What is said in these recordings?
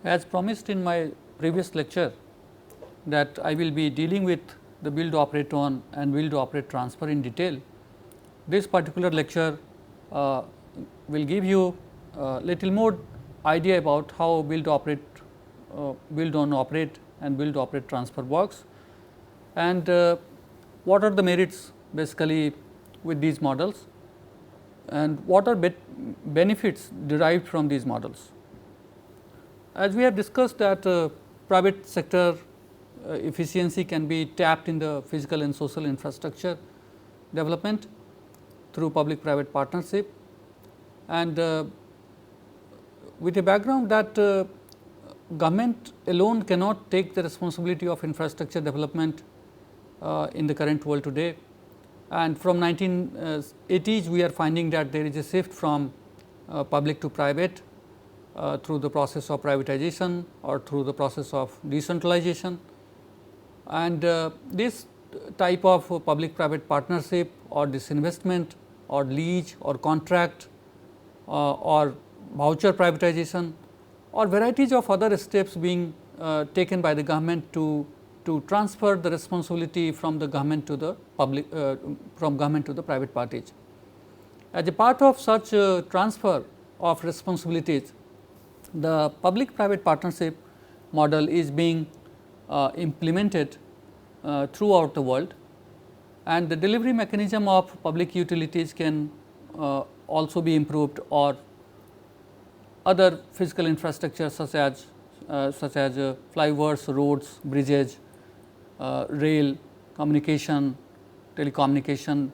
As promised in my previous lecture that I will be dealing with the build, operate on and build, operate, transfer in detail. This particular lecture will give you little more idea about how build, operate, build on operate and build, operate, transfer works, and what are the merits basically with these models, and what are benefits derived from these models. As we have discussed that private sector efficiency can be tapped in the physical and social infrastructure development through public private partnership, and with a background that government alone cannot take the responsibility of infrastructure development in the current world today. And from 1980s we are finding that there is a shift from public to private through the process of privatization or through the process of decentralization, and this type of public private partnership or disinvestment or lease or contract or voucher privatization or varieties of other steps being taken by the government to transfer the responsibility from the government to the public from government to the private parties. As a part of such transfer of responsibilities, the public private partnership model is being implemented throughout the world, and the delivery mechanism of public utilities can also be improved, or other physical infrastructure such as flyovers, roads, bridges, rail, communication, telecommunication,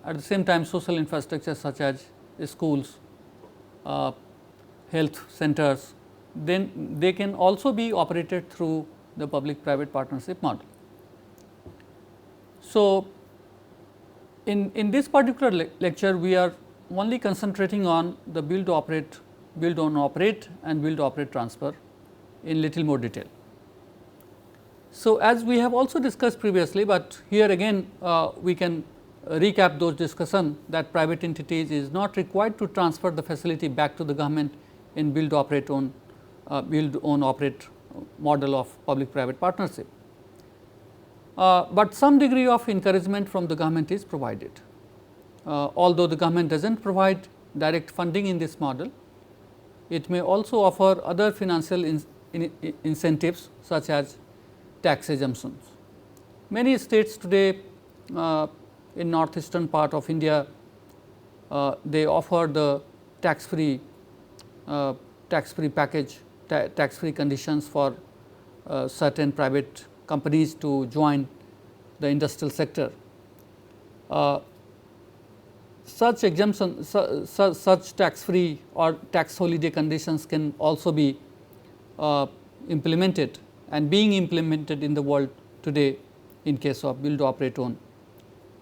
at the same time social infrastructure such as schools, health centers, then they can also be operated through the public private partnership model. So, in this particular lecture we are only concentrating on the build, operate, build on operate and build, operate, transfer in little more detail. So, as we have also discussed previously, but here again we can recap those discussion that private entities is not required to transfer the facility back to the government in build, operate on build, own, operate model of public private partnership, but some degree of encouragement from the government is provided. Although the government does not provide direct funding in this model, it may also offer other financial incentives such as tax exemptions. Many states today in northeastern part of India, they offer the tax free package, tax free conditions for certain private companies to join the industrial sector. Such exemption, such tax free or tax holiday conditions can also be implemented and being implemented in the world today in case of build, operate, own.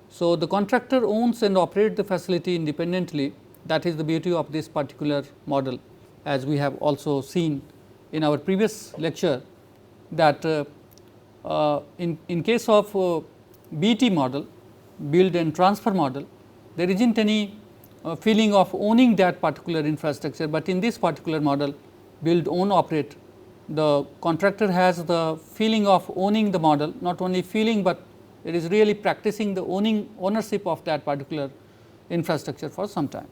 So, the contractor owns and operates the facility independently. That is the beauty of this particular model, as we have also seen in our previous lecture, that in case of BT model, build and transfer model, there is not any feeling of owning that particular infrastructure, but in this particular model build, own, operate, the contractor has the feeling of owning the model, not only feeling, but it is really practicing the ownership of that particular infrastructure for some time.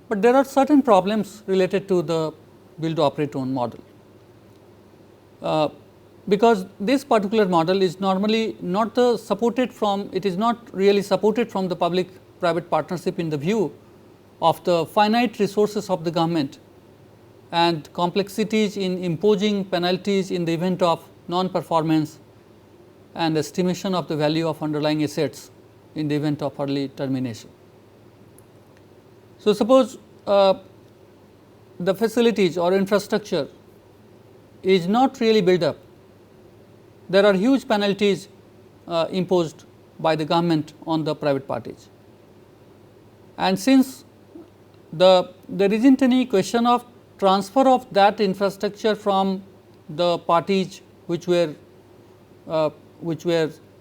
But there are certain problems related to the build, operate, own model, because this particular model is normally not supported from, it is not really supported from the public private partnership in the view of the finite resources of the government and complexities in imposing penalties in the event of non-performance and estimation of the value of underlying assets in the event of early termination. So, suppose the facilities or infrastructure is not really built up, there are huge penalties imposed by the government on the private parties, and since there is not any question of transfer of that infrastructure from the parties which were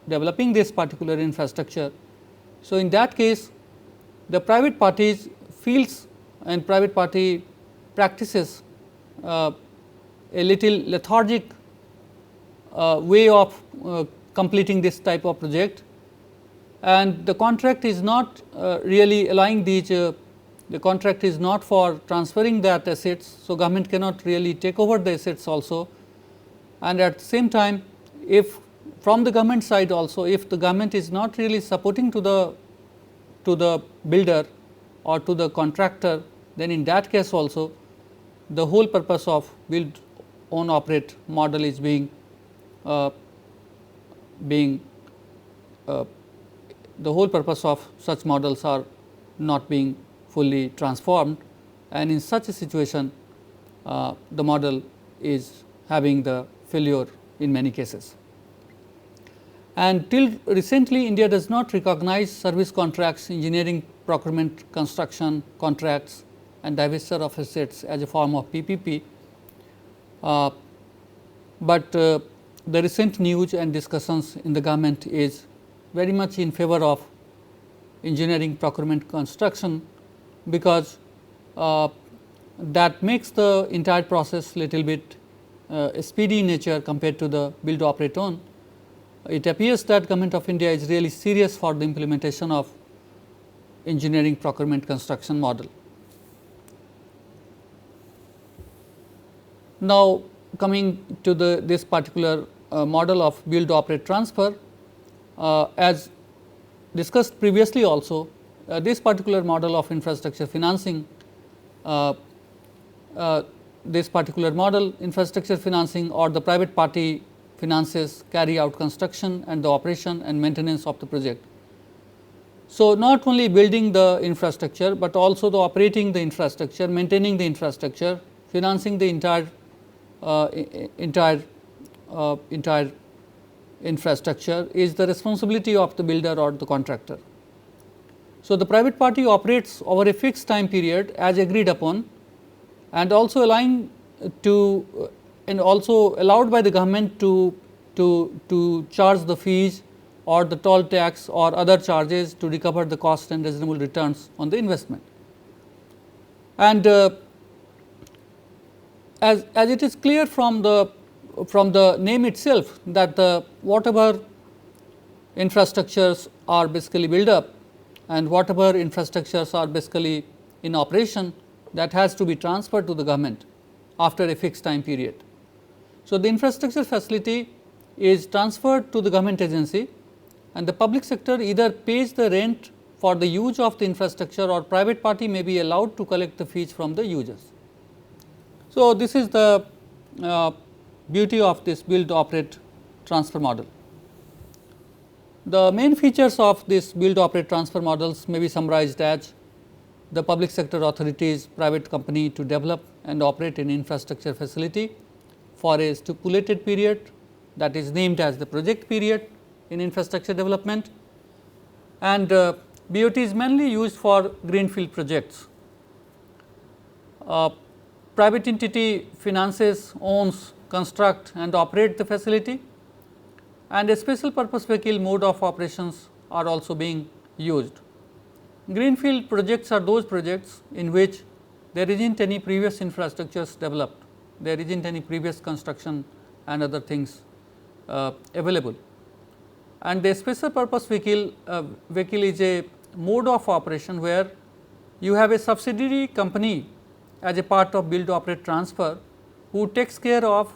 developing this particular infrastructure. So, in that case the private parties feels and private party practices a little lethargic way of completing this type of project, and the contract is not really allowing these the contract is not for transferring that assets. So, government cannot really take over the assets also, and at the same time if from the government side also, if the government is not really supporting to the builder or to the contractor, then in that case also the whole purpose of build own operate model is being the whole purpose of such models are not being fully transformed, and in such a situation the model is having the failure in many cases. And till recently India does not recognize service contracts, engineering, procurement, construction contracts and divestiture of assets as a form of PPP, but the recent news and discussions in the government is very much in favor of engineering, procurement, construction, because that makes the entire process little bit speedy in nature compared to the build, operate, own. It appears that Government of India is really serious for the implementation of engineering, procurement, construction model. Now, coming to this particular model of build, operate, transfer, as discussed previously also, this particular model of infrastructure financing, this particular model infrastructure financing or the private party finances carry out construction and the operation and maintenance of the project. So, not only building the infrastructure, but also the operating the infrastructure, maintaining the infrastructure, financing the entire infrastructure is the responsibility of the builder or the contractor. So, the private party operates over a fixed time period as agreed upon, and also allowing to and also allowed by the government to charge the fees or the toll tax or other charges to recover the cost and reasonable returns on the investment. And as it is clear from the name itself that the whatever infrastructures are basically built up and whatever infrastructures are basically in operation, that has to be transferred to the government after a fixed time period. So, the infrastructure facility is transferred to the government agency, and the public sector either pays the rent for the use of the infrastructure or private party may be allowed to collect the fees from the users. So, this is the beauty of this build, operate, transfer model. The main features of this build, operate, transfer models may be summarized as the public sector authorities, private company to develop and operate an infrastructure facility for a stipulated period, that is named as the project period in infrastructure development, and BOT is mainly used for greenfield projects. Private entity finances, owns, construct and operate the facility, and a special purpose vehicle mode of operations are also being used. Greenfield projects are those projects in which there is not any previous infrastructures developed, there is not any previous construction and other things available. And the special purpose vehicle is a mode of operation where you have a subsidiary company as a part of build, operate, transfer who takes care of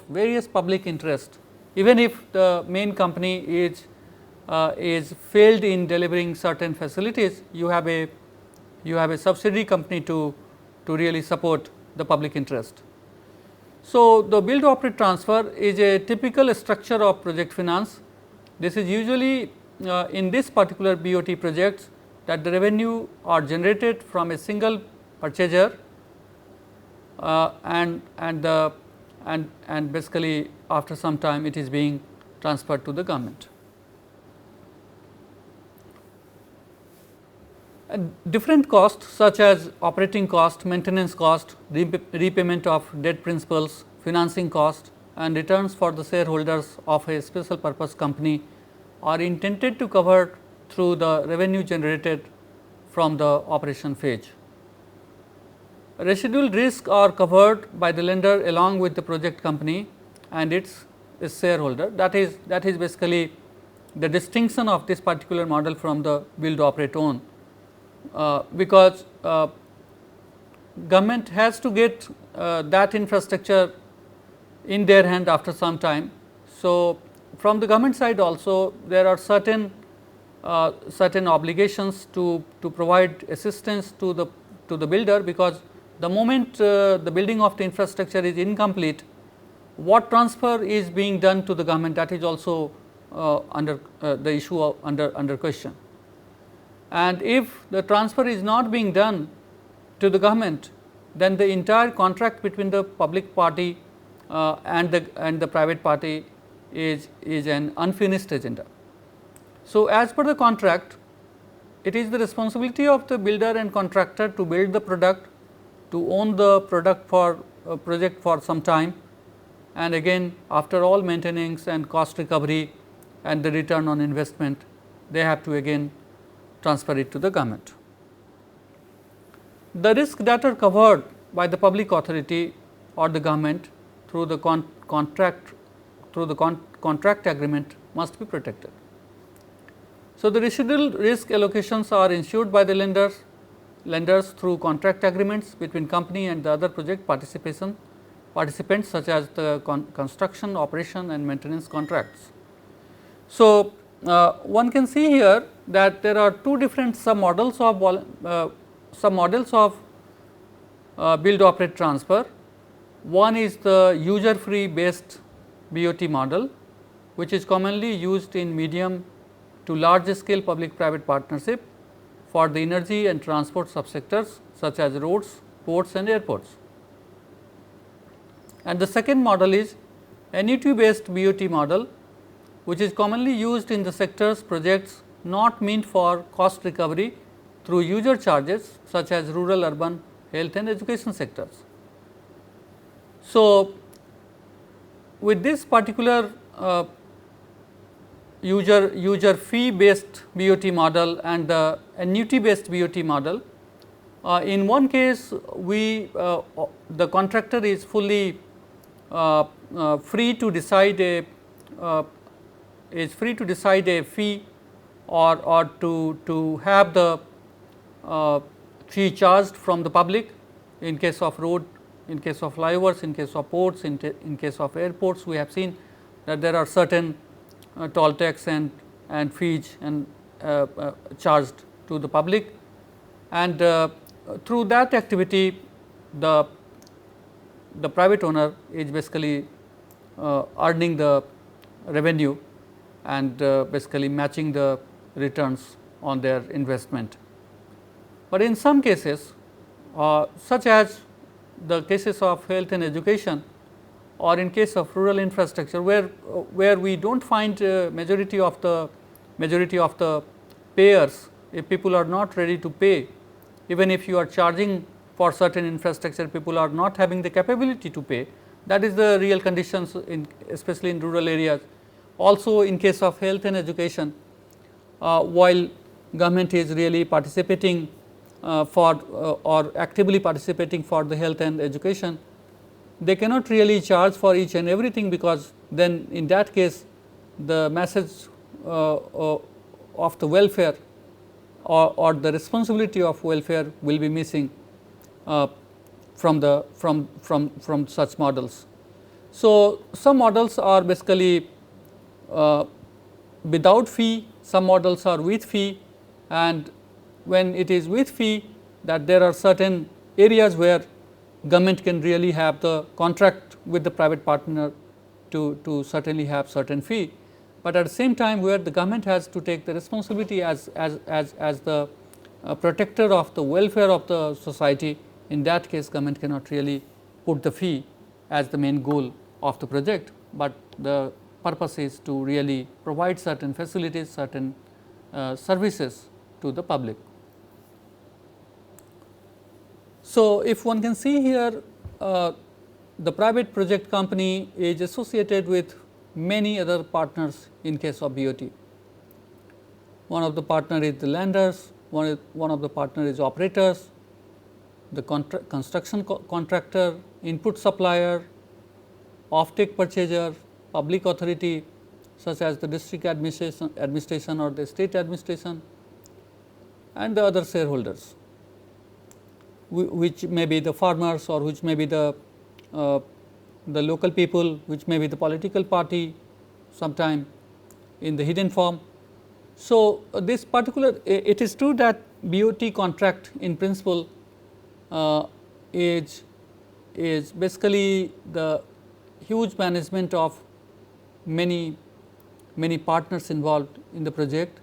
various public interest, even if the main company is failed in delivering certain facilities. You have a subsidiary company to really support the public interest. So, the build, operate, transfer is a typical structure of project finance. This is usually in this particular BOT projects that the revenue are generated from a single purchaser and basically after some time it is being transferred to the government. Different costs such as operating cost, maintenance cost, repayment of debt principals, financing cost and returns for the shareholders of a special purpose company are intended to cover through the revenue generated from the operation phase. Residual risks are covered by the lender along with the project company and its shareholder. That is basically the distinction of this particular model from the build, operate, own, because government has to get that infrastructure in their hand after some time. So, from the government side also there are certain obligations to provide assistance to the builder, because the moment the building of the infrastructure is incomplete, what transfer is being done to the government, that is also under the issue of under question. And if the transfer is not being done to the government, then the entire contract between the public party and the private party is an unfinished agenda. So, as per the contract, it is the responsibility of the builder and contractor to build the product, to own the product for project for some time, and again after all maintenance and cost recovery and the return on investment, they have to again transfer it to the government. The risks that are covered by the public authority or the government through the contract agreement must be protected. So, the residual risk allocations are ensured by the lenders through contract agreements between company and the other project participants such as the construction, operation and maintenance contracts. So, one can see here that there are two different sub models of build, operate, transfer. One is the user free based BOT model, which is commonly used in medium to large scale public private partnership for the energy and transport subsectors such as roads, ports and airports. And the second model is annuity based BOT model, which is commonly used in the sectors projects not meant for cost recovery through user charges such as rural, urban, health and education sectors. So, with this particular user fee based BOT model and the annuity based BOT model, in one case the contractor is fully free to decide a fee or to have the fee charged from the public in case of road, in case of flyovers, in case of ports, in case of airports. We have seen that there are certain toll tax and fees and charged to the public, and through that activity the private owner is basically earning the revenue and basically matching the returns on their investment. But in some cases such as the cases of health and education, or in case of rural infrastructure where we do not find majority of the payers, if people are not ready to pay, even if you are charging for certain infrastructure, people are not having the capability to pay. That is the real conditions especially in rural areas. Also in case of health and education, while government is really participating or actively participating for the health and education, they cannot really charge for each and everything, because then in that case the message of the welfare or the responsibility of welfare will be missing from such models. So, some models are basically without fee, some models are with fee, and when it is with fee, that there are certain areas where government can really have the contract with the private partner to certainly have certain fee, but at the same time where the government has to take the responsibility as the protector of the welfare of the society. In that case government cannot really put the fee as the main goal of the project, but the purpose is to really provide certain facilities, certain services to the public. So, if one can see here, the private project company is associated with many other partners in case of BOT. One of the partner is the lenders, one of the partner is operators, the construction contractor, input supplier, offtake purchaser, public authority such as the district administration or the state administration, and the other shareholders, which may be the farmers or which may be the local people, which may be the political party sometime in the hidden form. So, this particular it is true that BOT contract in principle is basically the huge management of many partners involved in the project,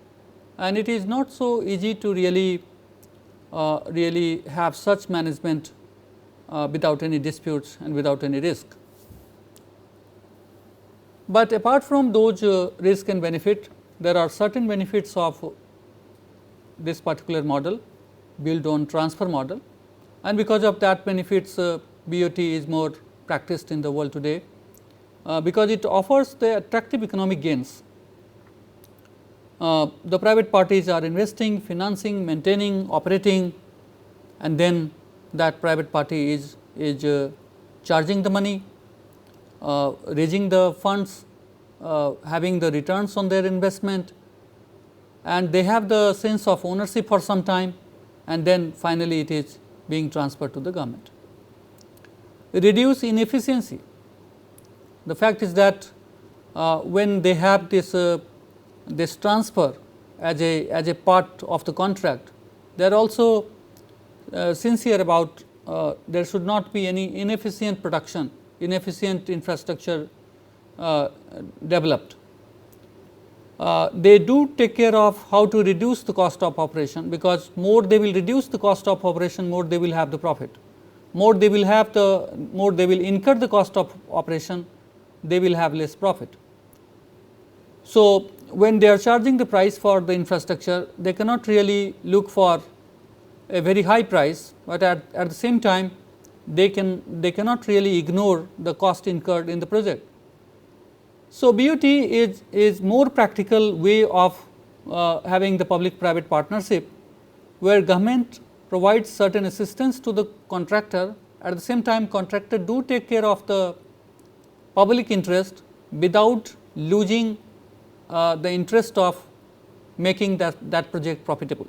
and it is not so easy to really have such management without any disputes and without any risk. But apart from those risk and benefit, there are certain benefits of this particular model, build own transfer model, and because of that benefits BOT is more practiced in the world today, because it offers the attractive economic gains. The private parties are investing, financing, maintaining, operating, and then that private party is charging the money, raising the funds, having the returns on their investment, and they have the sense of ownership for some time, and then finally it is being transferred to the government. Reduce inefficiency. The fact is that when they have this transfer as a part of the contract, they are also sincere about there should not be any inefficient production, inefficient infrastructure developed. They do take care of how to reduce the cost of operation, because more they will reduce the cost of operation, more they will have the profit. More they will incur the cost of operation, they will have less profit. So, when they are charging the price for the infrastructure, they cannot really look for a very high price, but at the same time they cannot really ignore the cost incurred in the project. So, BOT is more practical way of having the public private partnership, where government provides certain assistance to the contractor, at the same time contractor do take care of the public interest without losing the interest of making that project profitable.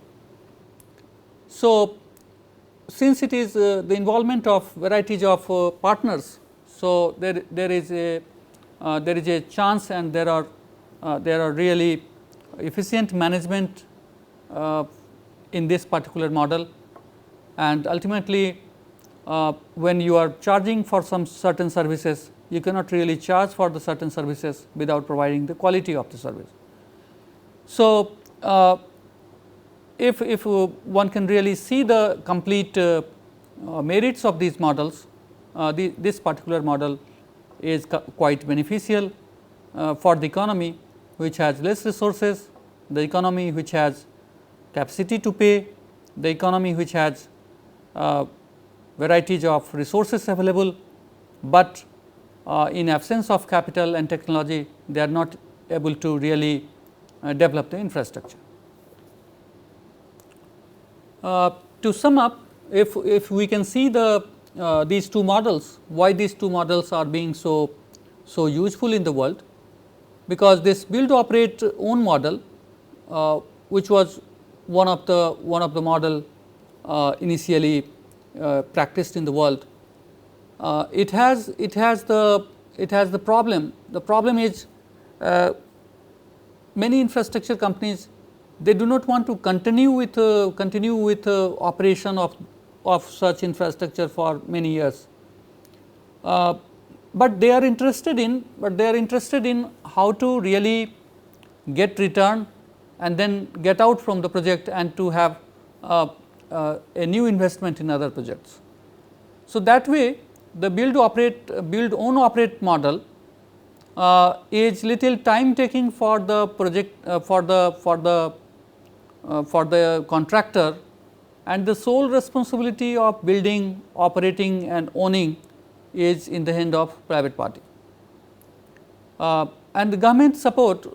So, since it is the involvement of varieties of partners, so there is a chance, and there are really efficient management in this particular model, and ultimately when you are charging for some certain services, you cannot really charge for the certain services without providing the quality of the service. So, if one can really see the complete merits of these models, this particular model is quite beneficial for the economy which has less resources, the economy which has capacity to pay, the economy which has varieties of resources available, but in absence of capital and technology, they are not able to really develop the infrastructure. To sum up, if we can see these two models, why these two models are being so useful in the world, because this build operate own model, which was one of the model initially practiced in the world, it has the problem. The problem is many infrastructure companies, they do not want to continue with operation of such infrastructure for many years, but they are interested in how to really get return and then get out from the project and to have a new investment in other projects. So, that way the build own operate model is little time taking for the project for the contractor, and the sole responsibility of building, operating and owning is in the hand of private party. And the government support,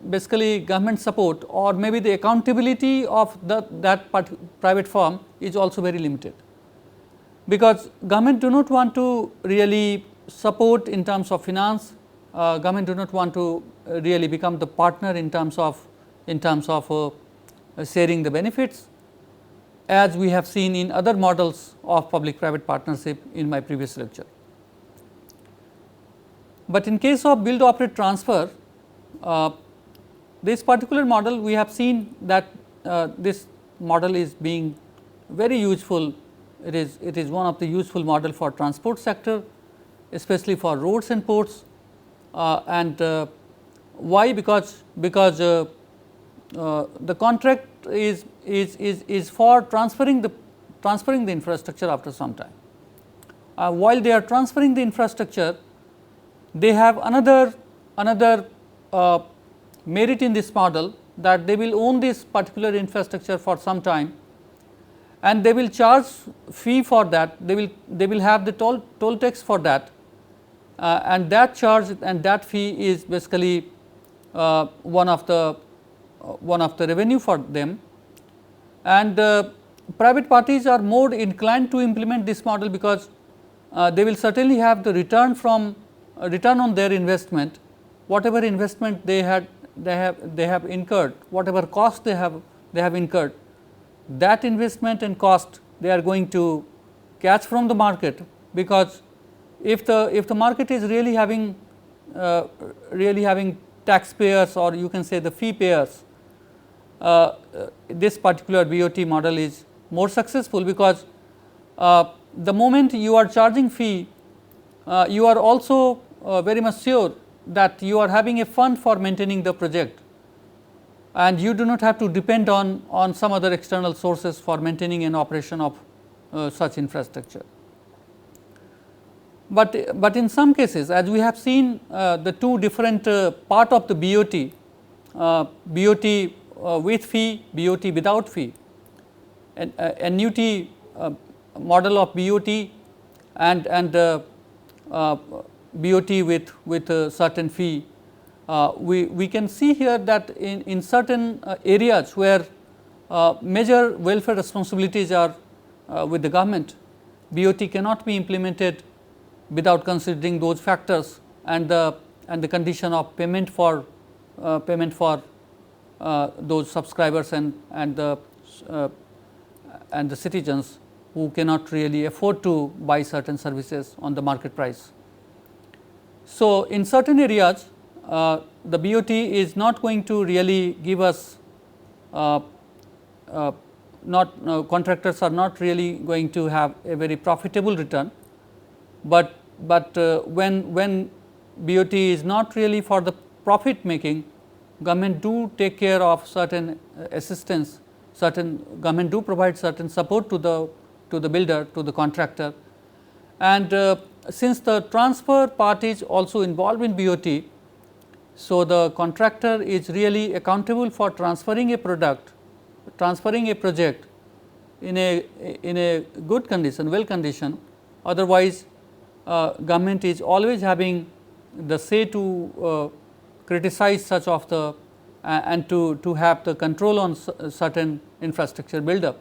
basically government support or maybe the accountability of that private firm is also very limited. because government do not want to really support in terms of finance, government do not want to really become the partner in terms of sharing the benefits, as we have seen in other models of public private partnership in my previous lecture. But in case of build operate transfer, this particular model we have seen that this model is being very useful. It is one of the useful model for transport sector, especially for roads and ports, and why? Because the contract is for transferring the infrastructure after some time. While they are transferring the infrastructure, they have another merit in this model, that they will own this particular infrastructure for some time, and they will charge fee for that. They will have the toll tax for that, and that charge and that fee is basically one of the revenue for them. And private parties are more inclined to implement this model, because they will certainly have the return on their investment, whatever investment they have incurred, whatever cost they have incurred, that investment and cost they are going to catch from the market. Because if the market is really having taxpayers, or you can say the fee payers, this particular BOT model is more successful, because the moment you are charging fee, you are also very much sure that you are having a fund for maintaining the project, and you do not have to depend on some other external sources for maintaining an operation of such infrastructure. But in some cases, as we have seen the two different part of the BOT, BOT with fee, BOT without fee, and annuity model of BOT and BOT with a certain fee, we can see here that in certain areas where major welfare responsibilities are with the government, BOT cannot be implemented without considering those factors, and the condition of payment for those subscribers and the citizens who cannot really afford to buy certain services on the market price. So, in certain areas the BOT is not going to really give us contractors are not really going to have a very profitable return, but when BOT is not really for the profit making, government do take care of certain assistance, government do provide certain support to the builder, to the contractor, and since the transfer part is also involved in BOT, so the contractor is really accountable for transferring a project in a good condition, well condition. Otherwise, government is always having the say to criticize such of the and to have the control on certain infrastructure build up,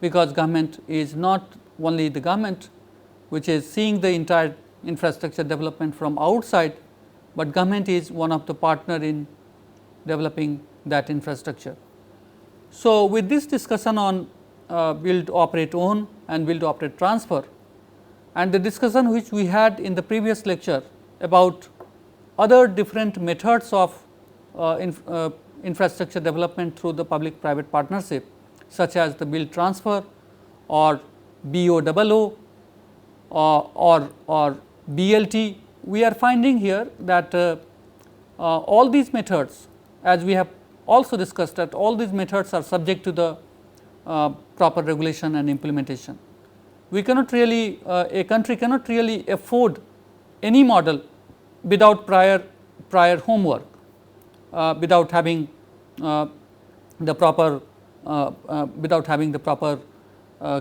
because government is not only the government which is seeing the entire infrastructure development from outside, but government is one of the partner in developing that infrastructure. So, with this discussion on build, operate, own and build, operate, transfer, and the discussion which we had in the previous lecture about other different methods of infrastructure development through the public private partnership, such as the build transfer or BOOO or BLT, we are finding here that all these methods, as we have also discussed, that all these methods are subject to the proper regulation and implementation. We cannot really a country cannot really afford any model without prior homework, without having the proper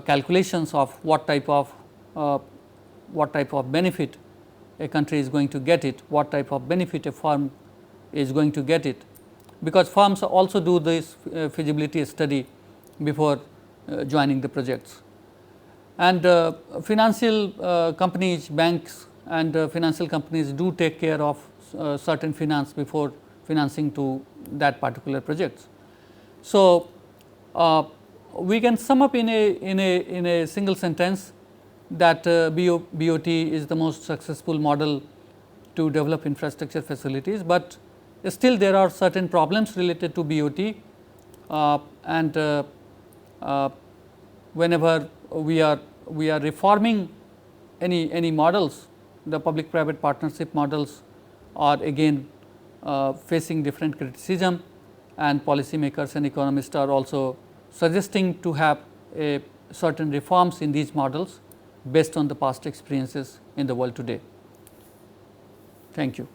calculations of what type of benefit a country is going to get it, what type of benefit a firm is going to get it, because firms also do this feasibility study before joining the projects. And financial companies, banks and financial companies do take care of certain finance before financing to that particular projects. So, we can sum up in a single sentence that BOT is the most successful model to develop infrastructure facilities, but still there are certain problems related to BOT, and whenever we are reforming any models, the public private partnership models are again facing different criticism, and policymakers and economists are also suggesting to have a certain reforms in these models based on the past experiences in the world today. Thank you.